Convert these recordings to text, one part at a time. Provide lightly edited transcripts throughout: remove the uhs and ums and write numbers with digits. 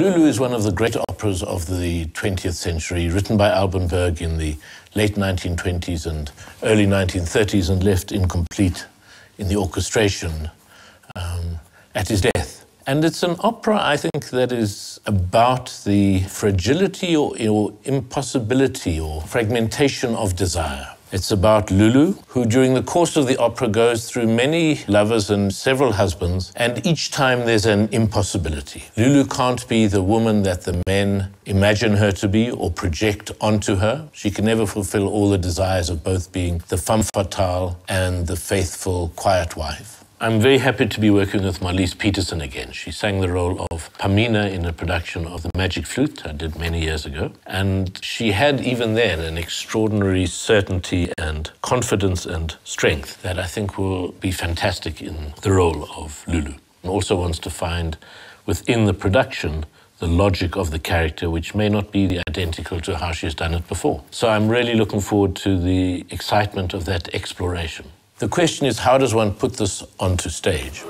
LULU is one of the great operas of the 20th century, written by Alban Berg in the late 1920s and early 1930s and left incomplete in the orchestration at his death. And it's an opera, I think, that is about the fragility or impossibility or fragmentation of desire. It's about Lulu, who during the course of the opera goes through many lovers and several husbands, and each time there's an impossibility. Lulu can't be the woman that the men imagine her to be or project onto her. She can never fulfill all the desires of both being the femme fatale and the faithful, quiet wife. I'm very happy to be working with Marlise Peterson again. She sang the role of Pamina in a production of The Magic Flute I did many years ago. And she had, even then, an extraordinary certainty and confidence and strength that I think will be fantastic in the role of Lulu. And also wants to find within the production the logic of the character, which may not be identical to how she's done it before. So I'm really looking forward to the excitement of that exploration. The question is, how does one put this onto stage?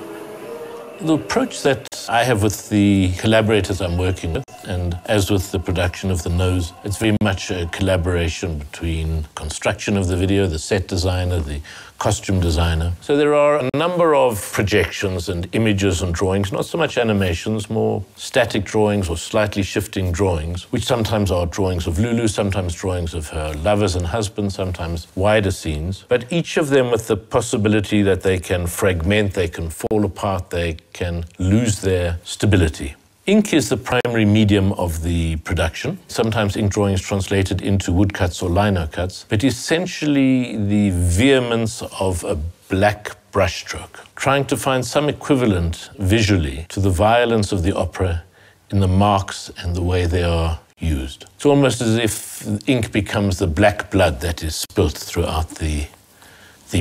The approach that I have with the collaborators I'm working with, and as with the production of The Nose, it's very much a collaboration between construction of the video, the set designer, the costume designer. So there are a number of projections and images and drawings, not so much animations, more static drawings or slightly shifting drawings, which sometimes are drawings of Lulu, sometimes drawings of her lovers and husbands, sometimes wider scenes, but each of them with the possibility that they can fragment, they can fall apart, they can lose their stability. Ink is the primary medium of the production. Sometimes ink drawing is translated into woodcuts or lino cuts, but essentially the vehemence of a black brushstroke, trying to find some equivalent visually to the violence of the opera in the marks and the way they are used. It's almost as if ink becomes the black blood that is spilt throughout the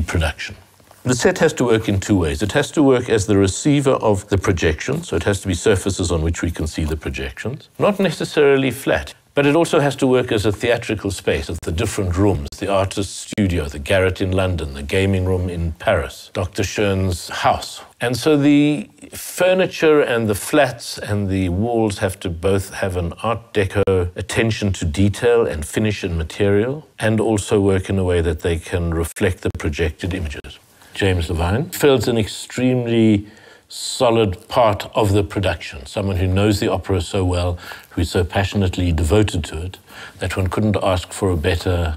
production. The set has to work in two ways. It has to work as the receiver of the projection, so it has to be surfaces on which we can see the projections, not necessarily flat, but it also has to work as a theatrical space of the different rooms, the artist's studio, the garret in London, the gaming room in Paris, Dr. Schoen's house. And so the furniture and the flats and the walls have to both have an Art Deco attention to detail and finish and material, and also work in a way that they can reflect the projected images. James Levine fills an extremely solid part of the production, someone who knows the opera so well, who is so passionately devoted to it, that one couldn't ask for a better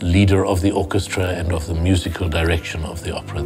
leader of the orchestra and of the musical direction of the opera.